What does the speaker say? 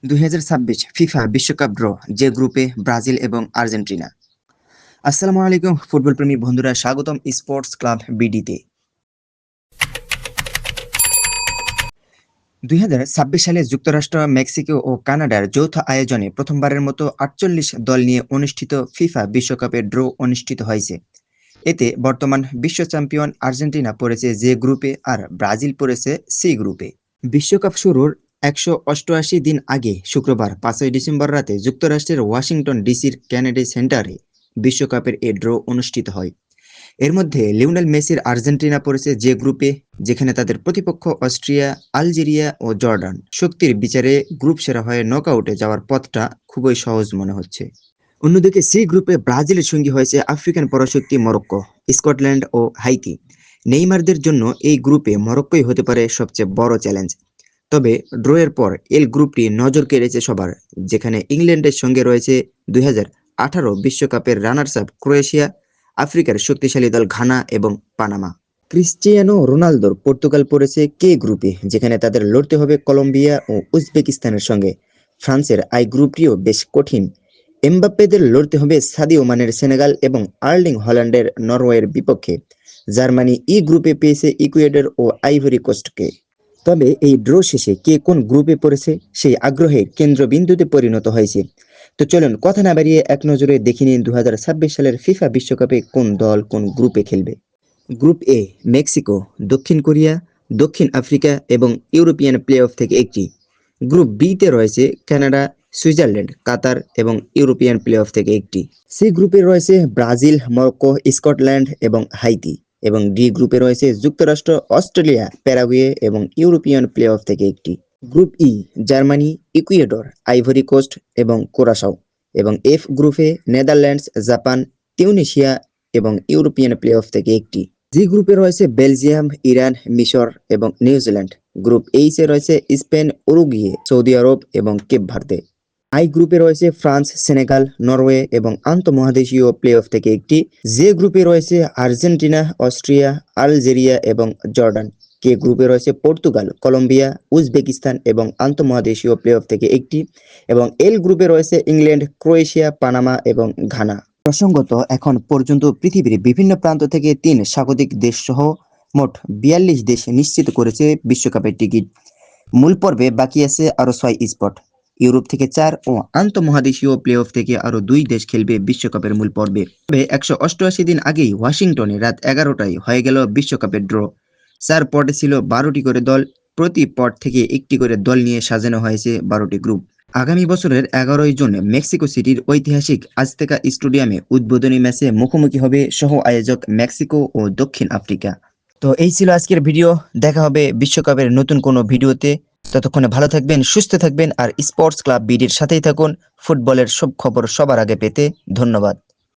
2026 FIFA বিশ্বকাপ draw, যে গ্রুপে ব্রাজিল এবং আর্জেন্টিনা। আসসালামু আলাইকুম ফুটবল প্রেমী বন্ধুরা, স্বাগতম স্পোর্টস ক্লাব বিডিতে। 2026 সালে যুক্তরাষ্ট্র, মেক্সিকো ও কানাডার যৌথ আয়োজনে প্রথমবারের মতো 48 দল নিয়ে অনুষ্ঠিত ফিফা বিশ্বকাপের ড্র অনুষ্ঠিত হয়েছে। এতে বর্তমান বিশ্ব চ্যাম্পিয়ন আর্জেন্টিনা পড়েছে জে গ্রুপে আর ব্রাজিল পড়েছে সি গ্রুপে। বিশ্বকাপ শুরুর 188 দিন আগে শুক্রবার 5 ডিসেম্বর রাতে যুক্তরাষ্ট্রের ওয়াশিংটন ডিসির কেনেডি সেন্টারে বিশ্বকাপের এ ড্র অনুষ্ঠিত হয়। এর মধ্যে লিওনেল মেসির আর্জেন্টিনা পড়েছে যে গ্রুপে, যেখানে তাদের প্রতিপক্ষ অস্ট্রিয়া, আলজেরিয়া ও জর্ডান। শক্তির বিচারে গ্রুপ সেরা হয়ে নকআউটে যাওয়ার পথটা খুবই সহজ মনে হচ্ছে। অন্যদিকে সি গ্রুপে ব্রাজিলের সঙ্গী হয়েছে আফ্রিকান পরাশক্তি মরক্কো, স্কটল্যান্ড ও হাইতি। নেইমারদের জন্য এই গ্রুপে মরক্কোই হতে পারে সবচেয়ে বড় চ্যালেঞ্জ। তবে ড্রয়ের পর এল গ্রুপটি নজর কেড়েছে সবার, যেখানে ইংল্যান্ডের সঙ্গে রয়েছে 2018 বিশ্বকাপের রানার্স আপ ক্রোয়েশিয়া, আফ্রিকার শক্তিশালী দল ঘানা এবং পানামা। ক্রিস্টিয়ানো রোনালদোর পর্তুগাল পড়েছে কে গ্রুপে, যেখানে তাদের লড়তে হবে কলম্বিয়া ও উজবেকিস্তানের সঙ্গে। ফ্রান্সের আই গ্রুপটিও বেশ কঠিন। এমবাপ্পেদের লড়তে হবে সাদিও মানের সেনেগাল এবং আর্লিং হল্যান্ডের নরওয়ের বিপক্ষে। জার্মানি ই গ্রুপে পেয়েছে ইকুয়েডর ও আইভরি কোস্টকে। তবে এই ড্র শেষে কে কোন গ্রুপে পড়েছে সেই আগ্রহের কেন্দ্রবিন্দুতে পরিণত হয়েছে। তো চলুন কথা না বাড়িয়ে এক নজরে দেখে নিন 2026 সালের ফিফা বিশ্বকাপে কোন দল কোন গ্রুপে খেলবে। গ্রুপ এ, মেক্সিকো, দক্ষিণ কোরিয়া, দক্ষিণ আফ্রিকা এবং ইউরোপিয়ান প্লে অফ থেকে একটি। গ্রুপ বিতে রয়েছে কানাডা, সুইজারল্যান্ড, কাতার এবং ইউরোপিয়ান প্লে অফ থেকে একটি। সি গ্রুপে রয়েছে ব্রাজিল, মরক্কো, স্কটল্যান্ড এবং হাইতি। এবং ডি গ্রুপে রয়েছে যুক্তরাষ্ট্র, অস্ট্রেলিয়া, প্যারাগুয়ে এবং ইউরোপিয়ান প্লে অফ থেকে একটি। Group E, Germany, Ecuador, Ivory Coast এবং কুরাসাও। এবং এফ গ্রুপে নেদারল্যান্ডস, জাপান, তিউনিসিয়া এবং ইউরোপিয়ান প্লে অফ থেকে একটি। জি গ্রুপে রয়েছে বেলজিয়াম, ইরান, মিশর এবং নিউজিল্যান্ড। গ্রুপ এইচে রয়েছে স্পেন, উরুগুয়ে, সৌদি আরব এবং কেপ ভার্দে। আই গ্রুপে রয়েছে ফ্রান্স, সেনেগাল, নরওয়ে এবং আন্তঃমহাদেশীয় প্লে অফ থেকে একটি। জে গ্রুপে রয়েছে আর্জেন্টিনা, অস্ট্রিয়া, আলজেরিয়া এবং জর্ডান। কে গ্রুপে রয়েছে পর্তুগাল, কলম্বিয়া, উজবেকিস্তান এবং আন্তঃমহাদেশীয় প্লে অফ থেকে একটি। এবং এল গ্রুপে রয়েছে ইংল্যান্ড, ক্রোয়েশিয়া, পানামা এবং ঘানা। প্রসঙ্গত, এখন পর্যন্ত পৃথিবীর বিভিন্ন প্রান্ত থেকে 3 স্বাগতিক দেশ সহ মোট 42 দেশ নিশ্চিত করেছে বিশ্বকাপের টিকিট। মূল পর্বে বাকি আছে আরো 6 স্পট। ইউরোপ থেকে 4 ও আন্তঃমহাদেশীয় প্লে অফ থেকে আরো 2 দেশ খেলবে বিশ্বকাপের মূল পর্বে। তবে 188 দিন আগেই ওয়াশিংটনে রাত 11টায় হয়ে গেল বিশ্বকাপের ড্র। 4 পটে ছিল 12টি করে দল। প্রতি পট থেকে একটি করে দল নিয়ে সাজানো হয়েছে 12টি গ্রুপ। আগামী বছরের 11 জুন মেক্সিকো সিটির ঐতিহাসিক আজতেকা স্টেডিয়ামে উদ্বোধনী ম্যাচে মুখোমুখি হবে সহ আয়োজক মেক্সিকো ও দক্ষিণ আফ্রিকা। তো এই ছিল আজকের ভিডিও। দেখা হবে বিশ্বকাপের নতুন কোনো ভিডিওতে। ততক্ষণে ভালো থাকবেন, সুস্থ থাকবেন আর স্পোর্টস ক্লাব বিডির সাথেই থাকুন ফুটবলের সব খবর সবার আগে পেতে। ধন্যবাদ।